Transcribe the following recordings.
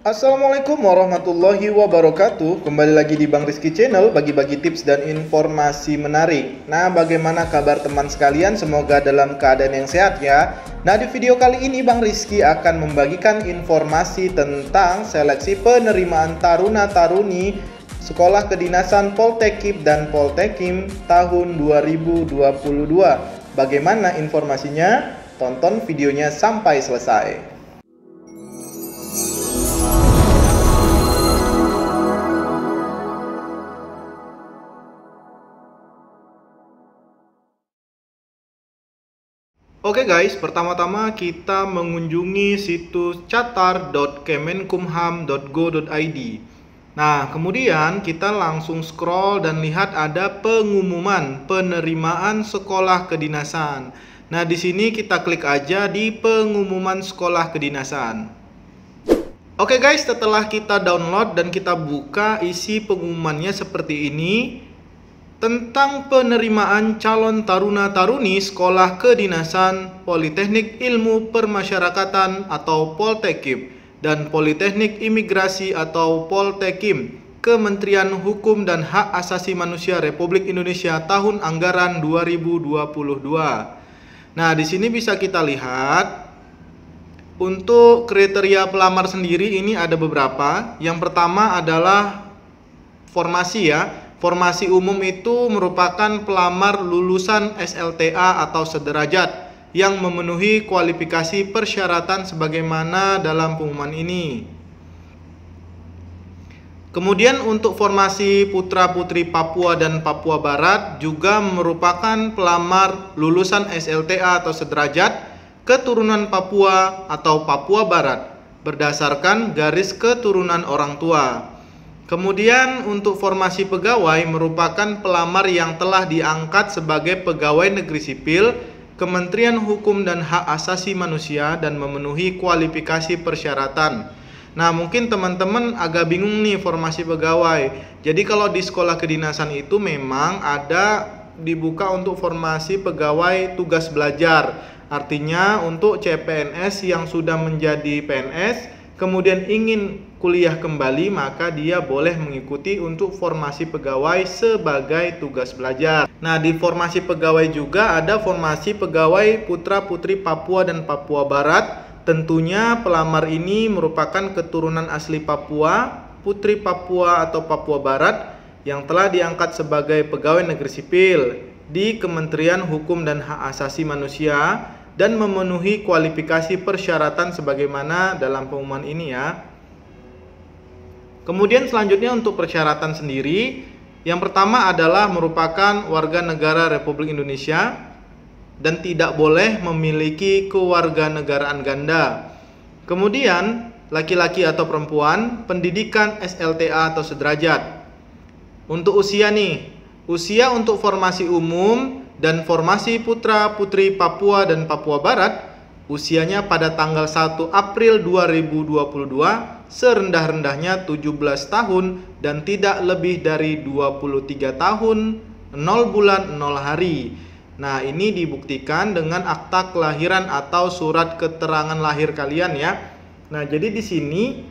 Assalamualaikum warahmatullahi wabarakatuh. Kembali lagi di Bang Rizky Channel, bagi-bagi tips dan informasi menarik. Nah, bagaimana kabar teman sekalian? Semoga dalam keadaan yang sehat ya. Nah, di video kali ini Bang Rizky akan membagikan informasi tentang seleksi penerimaan taruna-taruni Sekolah Kedinasan Poltekip dan Poltekim tahun 2022. Bagaimana informasinya? Tonton videonya sampai selesai. Oke guys, pertama-tama kita mengunjungi situs catar.kemenkumham.go.id. Nah, kemudian kita langsung scroll dan lihat ada pengumuman penerimaan sekolah kedinasan. Nah, di sini kita klik aja di pengumuman sekolah kedinasan. Oke guys, setelah kita download dan kita buka, isi pengumumannya seperti ini. Tentang penerimaan calon taruna-taruni Sekolah Kedinasan Politeknik Ilmu Permasyarakatan atau Poltekip dan Politeknik Imigrasi atau Poltekim, Kementerian Hukum dan Hak Asasi Manusia Republik Indonesia tahun anggaran 2022. Nah, di sini bisa kita lihat untuk kriteria pelamar sendiri ini ada beberapa. Yang pertama adalah formasi ya. Formasi umum itu merupakan pelamar lulusan SLTA atau sederajat yang memenuhi kualifikasi persyaratan sebagaimana dalam pengumuman ini. Kemudian untuk formasi putra-putri Papua dan Papua Barat juga merupakan pelamar lulusan SLTA atau sederajat keturunan Papua atau Papua Barat berdasarkan garis keturunan orang tua. Kemudian untuk formasi pegawai merupakan pelamar yang telah diangkat sebagai pegawai negeri sipil Kementerian Hukum dan Hak Asasi Manusia dan memenuhi kualifikasi persyaratan. Nah, mungkin teman-teman agak bingung nih formasi pegawai. Jadi kalau di sekolah kedinasan itu memang ada dibuka untuk formasi pegawai tugas belajar. Artinya untuk CPNS yang sudah menjadi PNS kemudian ingin kuliah kembali, maka dia boleh mengikuti untuk formasi pegawai sebagai tugas belajar. Nah, di formasi pegawai juga ada formasi pegawai putra-putri Papua dan Papua Barat. Tentunya pelamar ini merupakan keturunan asli Papua, putri Papua atau Papua Barat yang telah diangkat sebagai pegawai negeri sipil di Kementerian Hukum dan Hak Asasi Manusia dan memenuhi kualifikasi persyaratan sebagaimana dalam pengumuman ini ya. Kemudian selanjutnya untuk persyaratan sendiri, yang pertama adalah merupakan warga negara Republik Indonesia dan tidak boleh memiliki kewarganegaraan ganda. Kemudian laki-laki atau perempuan pendidikan SLTA atau sederajat. Untuk usia nih, usia untuk formasi umum dan formasi putra-putri Papua dan Papua Barat usianya pada tanggal 1 April 2022 serendah-rendahnya 17 tahun dan tidak lebih dari 23 tahun 0 bulan 0 hari. Nah, ini dibuktikan dengan akta kelahiran atau surat keterangan lahir kalian ya. Nah, jadi di sini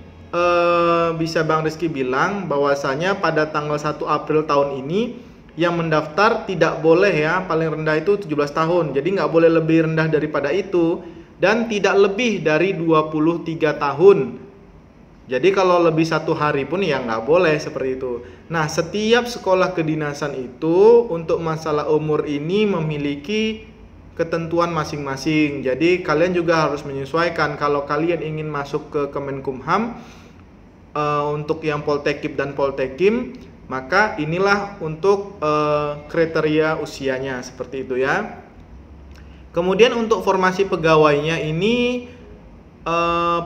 bisa Bang Rizky bilang bahwasanya pada tanggal 1 April tahun ini yang mendaftar tidak boleh ya, paling rendah itu 17 tahun. Jadi nggak boleh lebih rendah daripada itu dan tidak lebih dari 23 tahun. Jadi kalau lebih satu hari pun ya nggak boleh seperti itu. Nah, setiap sekolah kedinasan itu untuk masalah umur ini memiliki ketentuan masing-masing. Jadi kalian juga harus menyesuaikan. Kalau kalian ingin masuk ke Kemenkumham untuk yang Poltekip dan Poltekim, maka inilah untuk kriteria usianya seperti itu ya. Kemudian untuk formasi pegawainya ini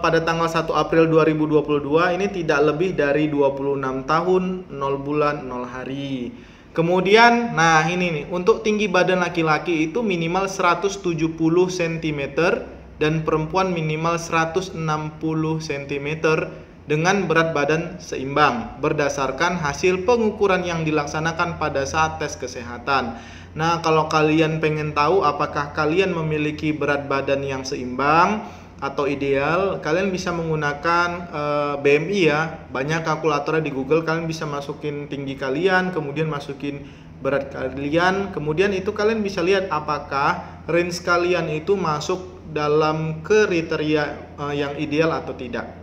pada tanggal 1 April 2022 ini tidak lebih dari 26 tahun 0 bulan 0 hari. Kemudian nah ini nih, untuk tinggi badan laki-laki itu minimal 170 cm dan perempuan minimal 160 cm dengan berat badan seimbang berdasarkan hasil pengukuran yang dilaksanakan pada saat tes kesehatan. Nah, kalau kalian pengen tahu apakah kalian memiliki berat badan yang seimbang, atau ideal, kalian bisa menggunakan BMI ya. Banyak kalkulatornya di Google, kalian bisa masukin tinggi kalian, kemudian masukin berat kalian, kemudian itu kalian bisa lihat apakah range kalian itu masuk dalam kriteria yang ideal atau tidak.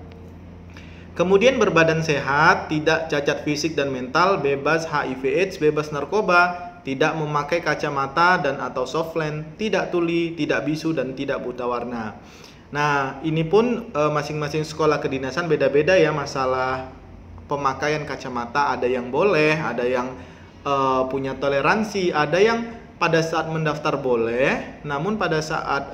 Kemudian berbadan sehat, tidak cacat fisik dan mental, bebas HIV/AIDS, bebas narkoba, tidak memakai kacamata dan atau soft lens, tidak tuli, tidak bisu dan tidak buta warna. Nah, ini pun masing-masing sekolah kedinasan beda-beda ya masalah pemakaian kacamata. Ada yang boleh, ada yang punya toleransi, ada yang pada saat mendaftar boleh, namun pada saat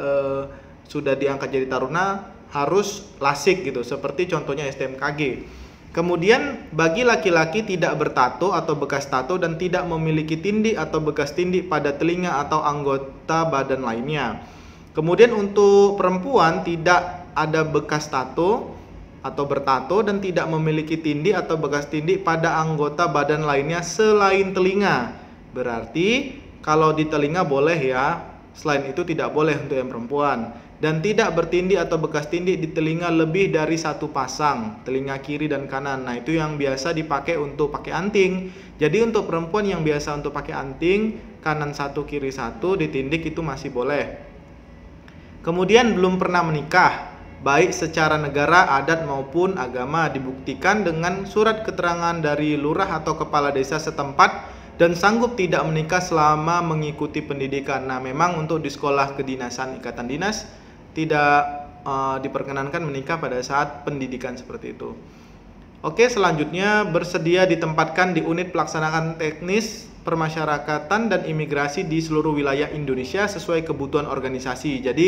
sudah diangkat jadi taruna harus lasik gitu, seperti contohnya STMKG. Kemudian bagi laki-laki tidak bertato atau bekas tato dan tidak memiliki tindik atau bekas tindik pada telinga atau anggota badan lainnya. Kemudian untuk perempuan tidak ada bekas tato atau bertato dan tidak memiliki tindik atau bekas tindik pada anggota badan lainnya selain telinga. Berarti kalau di telinga boleh ya, selain itu tidak boleh untuk yang perempuan. Dan tidak bertindik atau bekas tindik di telinga lebih dari satu pasang, telinga kiri dan kanan. Nah, itu yang biasa dipakai untuk pakai anting. Jadi untuk perempuan yang biasa untuk pakai anting, kanan satu kiri satu, ditindik itu masih boleh. Kemudian belum pernah menikah, baik secara negara, adat maupun agama, dibuktikan dengan surat keterangan dari lurah atau kepala desa setempat dan sanggup tidak menikah selama mengikuti pendidikan. Nah, memang untuk di sekolah kedinasan ikatan dinas tidak diperkenankan menikah pada saat pendidikan seperti itu. Oke, selanjutnya bersedia ditempatkan di unit pelaksanaan teknis permasyarakatan dan imigrasi di seluruh wilayah Indonesia sesuai kebutuhan organisasi. Jadi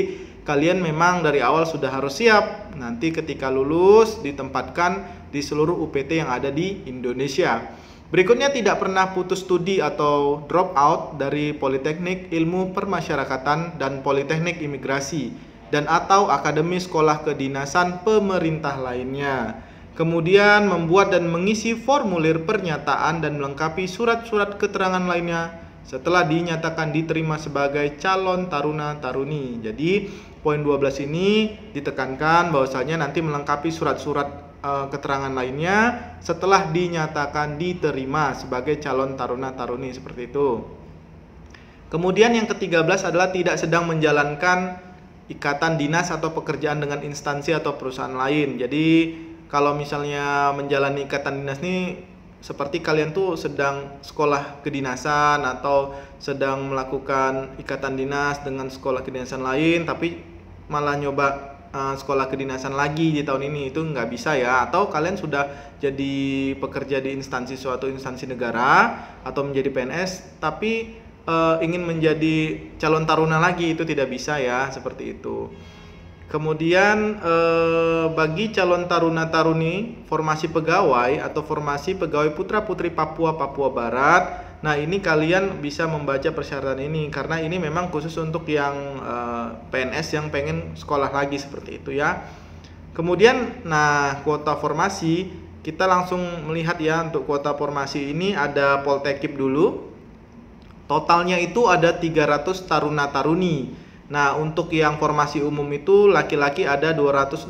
kalian memang dari awal sudah harus siap nanti ketika lulus ditempatkan di seluruh UPT yang ada di Indonesia. Berikutnya, tidak pernah putus studi atau drop out dari Politeknik Ilmu Permasyarakatan dan Politeknik Imigrasi dan atau akademi sekolah kedinasan pemerintah lainnya. Kemudian membuat dan mengisi formulir pernyataan dan melengkapi surat-surat keterangan lainnya setelah dinyatakan diterima sebagai calon taruna-taruni. Jadi poin 12 ini ditekankan bahwasanya nanti melengkapi surat-surat keterangan lainnya setelah dinyatakan diterima sebagai calon taruna-taruni seperti itu. Kemudian yang ke-13 adalah tidak sedang menjalankan ikatan dinas atau pekerjaan dengan instansi atau perusahaan lain. Jadi kalau misalnya menjalani ikatan dinas nih seperti kalian tuh sedang sekolah kedinasan atau sedang melakukan ikatan dinas dengan sekolah kedinasan lain, tapi malah nyoba sekolah kedinasan lagi di tahun ini, itu nggak bisa ya. Atau kalian sudah jadi pekerja di instansi suatu instansi negara atau menjadi PNS tapi ingin menjadi calon taruna lagi, itu tidak bisa ya, seperti itu. Kemudian bagi calon taruna-taruni formasi pegawai atau formasi pegawai putra-putri Papua Barat, nah ini kalian bisa membaca persyaratan ini karena ini memang khusus untuk yang PNS yang pengen sekolah lagi seperti itu ya. Kemudian nah kuota formasi kita langsung melihat ya, untuk kuota formasi ini ada Poltekip dulu. Totalnya itu ada 300 taruna-taruni. Nah, untuk yang formasi umum itu laki-laki ada 262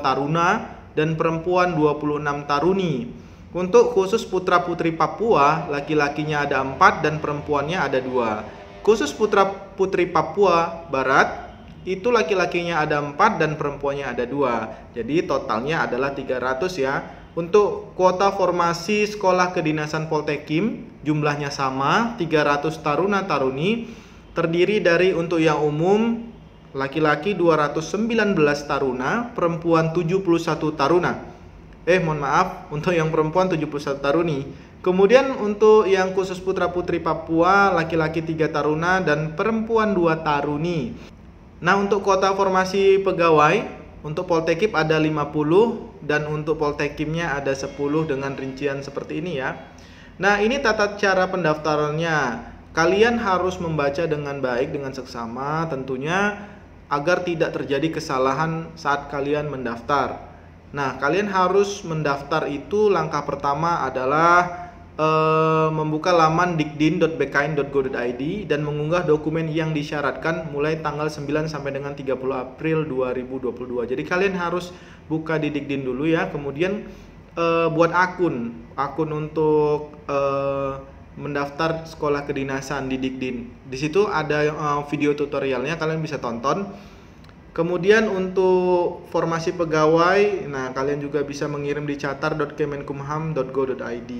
taruna dan perempuan 26 taruni. Untuk khusus putra-putri Papua, laki-lakinya ada 4 dan perempuannya ada 2. Khusus putra-putri Papua Barat, itu laki-lakinya ada 4 dan perempuannya ada 2. Jadi totalnya adalah 300 ya. Untuk kuota formasi sekolah kedinasan Poltekim jumlahnya sama, 300 taruna-taruni, terdiri dari untuk yang umum laki-laki 219 taruna, perempuan 71 taruna. Mohon maaf, untuk yang perempuan 71 taruni. Kemudian untuk yang khusus putra-putri Papua, laki-laki 3 taruna dan perempuan 2 taruni. Nah, untuk kuota formasi pegawai untuk Poltekip ada 50 dan untuk Poltekimnya ada 10 dengan rincian seperti ini ya. Nah, ini tata cara pendaftarannya. Kalian harus membaca dengan baik, dengan seksama tentunya agar tidak terjadi kesalahan saat kalian mendaftar. Nah, kalian harus mendaftar itu langkah pertama adalah membuka laman dikdin.bkn.go.id dan mengunggah dokumen yang disyaratkan mulai tanggal 9 sampai dengan 30 April 2022. Jadi kalian harus buka di Dikdin dulu ya, kemudian buat akun untuk mendaftar sekolah kedinasan di Dikdin. Di situ ada video tutorialnya, kalian bisa tonton. Kemudian untuk formasi pegawai, nah kalian juga bisa mengirim di catar.kemenkumham.go.id.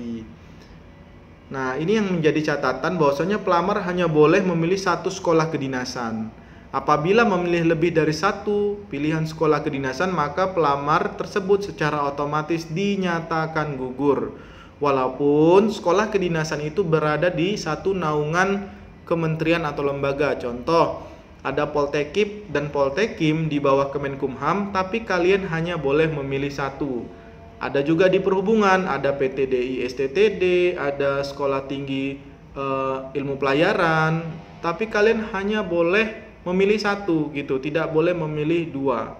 Nah, ini yang menjadi catatan bahwasanya pelamar hanya boleh memilih satu sekolah kedinasan. Apabila memilih lebih dari satu pilihan sekolah kedinasan, maka pelamar tersebut secara otomatis dinyatakan gugur. Walaupun sekolah kedinasan itu berada di satu naungan kementerian atau lembaga. Contoh, ada Poltekip dan Poltekim di bawah Kemenkumham, tapi kalian hanya boleh memilih satu. Ada juga di perhubungan, ada PTDI STTD, ada Sekolah Tinggi Ilmu Pelayaran, tapi kalian hanya boleh memilih satu gitu, tidak boleh memilih dua.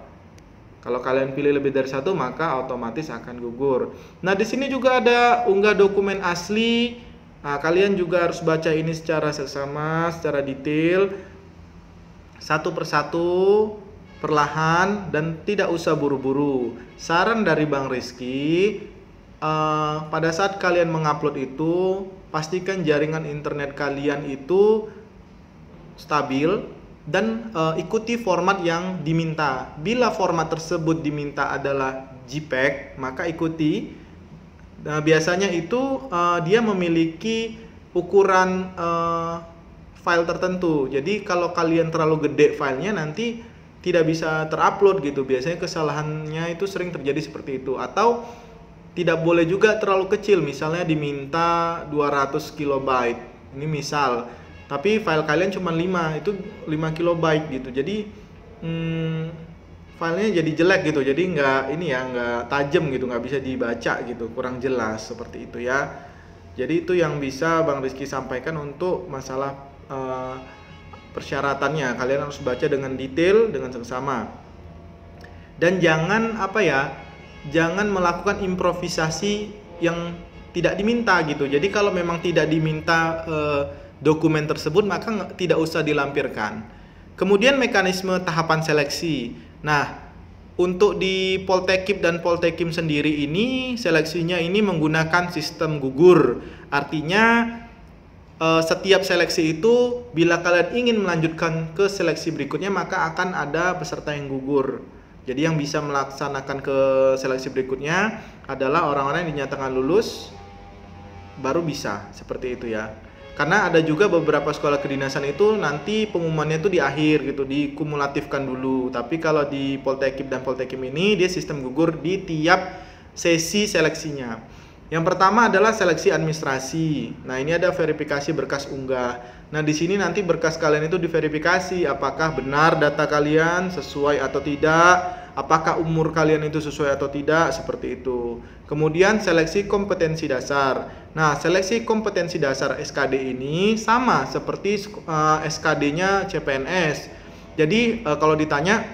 Kalau kalian pilih lebih dari satu, maka otomatis akan gugur. Nah, di sini juga ada unggah dokumen asli. Nah, kalian juga harus baca ini secara seksama, secara detail, satu persatu, perlahan, dan tidak usah buru-buru. Saran dari Bang Rizky, pada saat kalian mengupload itu, pastikan jaringan internet kalian itu stabil dan ikuti format yang diminta. Bila format tersebut diminta adalah JPEG, maka ikuti. Nah, biasanya itu dia memiliki ukuran file tertentu. Jadi kalau kalian terlalu gede filenya, nanti tidak bisa terupload gitu. Biasanya kesalahannya itu sering terjadi seperti itu. Atau tidak boleh juga terlalu kecil, misalnya diminta 200 KB. Ini misal, tapi file kalian cuma 5, itu 5 KB gitu. Jadi filenya jadi jelek gitu. Jadi nggak tajam gitu, nggak bisa dibaca gitu, kurang jelas seperti itu ya. Jadi itu yang bisa Bang Rizky sampaikan untuk masalah persyaratannya. Kalian harus baca dengan detail, dengan seksama. Dan jangan jangan melakukan improvisasi yang tidak diminta gitu. Jadi kalau memang tidak diminta dokumen tersebut, maka tidak usah dilampirkan. Kemudian mekanisme tahapan seleksi. Nah, untuk di Poltekip dan Poltekim sendiri ini, seleksinya ini menggunakan sistem gugur. Artinya setiap seleksi itu, bila kalian ingin melanjutkan ke seleksi berikutnya, maka akan ada peserta yang gugur. Jadi yang bisa melaksanakan ke seleksi berikutnya adalah orang-orang yang dinyatakan lulus, baru bisa seperti itu ya. Karena ada juga beberapa sekolah kedinasan itu nanti pengumumannya itu di akhir gitu, dikumulatifkan dulu. Tapi kalau di Poltekip dan Poltekim ini, dia sistem gugur di tiap sesi seleksinya. Yang pertama adalah seleksi administrasi. Nah, ini ada verifikasi berkas unggah. Nah, di sini nanti berkas kalian itu diverifikasi apakah benar data kalian sesuai atau tidak, apakah umur kalian itu sesuai atau tidak, seperti itu. Kemudian seleksi kompetensi dasar. Nah, seleksi kompetensi dasar SKD ini sama seperti SKD-nya CPNS. Jadi kalau ditanya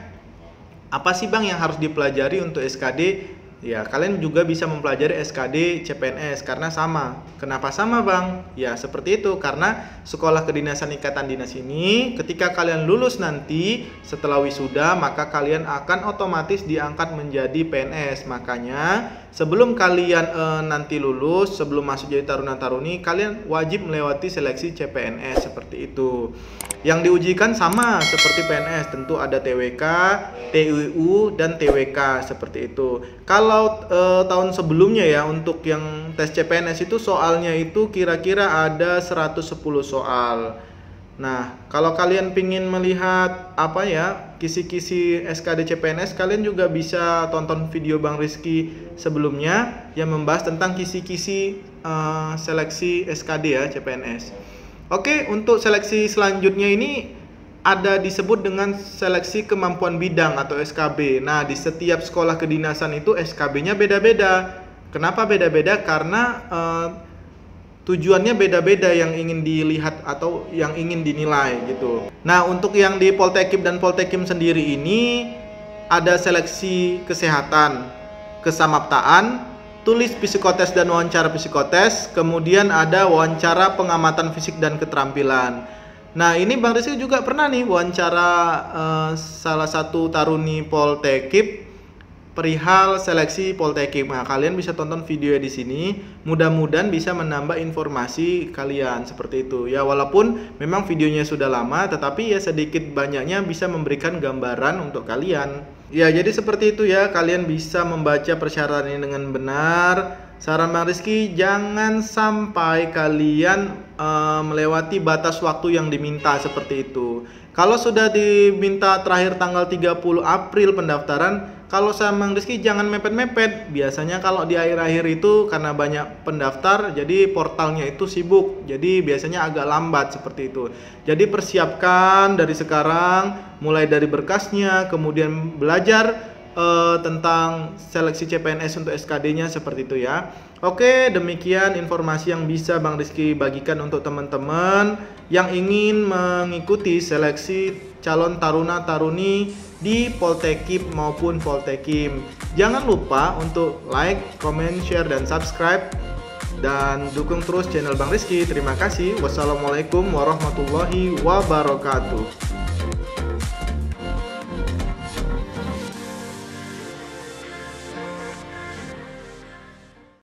apa sih Bang yang harus dipelajari untuk SKD? Ya, kalian juga bisa mempelajari SKD CPNS karena sama. Kenapa sama Bang? Ya, seperti itu. Karena Sekolah Kedinasan Ikatan Dinas ini ketika kalian lulus nanti setelah wisuda, maka kalian akan otomatis diangkat menjadi PNS. Makanya sebelum kalian nanti lulus, sebelum masuk jadi taruna-taruni, kalian wajib melewati seleksi CPNS seperti itu. Yang diujikan sama seperti PNS, tentu ada TWK, TUU, dan TWK seperti itu. Kalau tahun sebelumnya ya, untuk yang tes CPNS itu soalnya itu kira-kira ada 110 soal. Nah, kalau kalian pingin melihat kisi-kisi SKD CPNS, kalian juga bisa tonton video Bang Rizky sebelumnya yang membahas tentang kisi-kisi seleksi SKD ya CPNS. Oke, untuk seleksi selanjutnya ini ada disebut dengan seleksi kemampuan bidang atau SKB. Nah, di setiap sekolah kedinasan itu SKB-nya beda-beda. Kenapa beda-beda? Karena tujuannya beda-beda yang ingin dilihat atau yang ingin dinilai gitu. Nah, untuk yang di Poltekip dan Poltekim sendiri ini ada seleksi kesehatan, kesamaptaan, tulis psikotes dan wawancara psikotes, kemudian ada wawancara pengamatan fisik dan keterampilan. Nah, ini Bang Rizky juga pernah nih wawancara salah satu taruni Poltekip perihal seleksi Poltekip. Nah, kalian bisa tonton videonya di sini. Mudah-mudahan bisa menambah informasi kalian seperti itu. Ya, walaupun memang videonya sudah lama, tetapi ya sedikit banyaknya bisa memberikan gambaran untuk kalian. Ya, jadi seperti itu ya. Kalian bisa membaca persyaratan ini dengan benar. Saran Bang Rizky, jangan sampai kalian melewati batas waktu yang diminta seperti itu. Kalau sudah diminta terakhir tanggal 30 April pendaftaran, kalau sama Bang Rizky jangan mepet-mepet. Biasanya kalau di akhir-akhir itu karena banyak pendaftar, jadi portalnya itu sibuk. Jadi biasanya agak lambat seperti itu. Jadi persiapkan dari sekarang, mulai dari berkasnya, kemudian belajar tentang seleksi CPNS untuk SKD-nya seperti itu ya. Oke, demikian informasi yang bisa Bang Rizky bagikan untuk teman-teman yang ingin mengikuti seleksi calon taruna-taruni di Poltekip maupun Poltekim. Jangan lupa untuk like, comment, share, dan subscribe, dan dukung terus channel Bang Rizky. Terima kasih. Wassalamualaikum warahmatullahi wabarakatuh.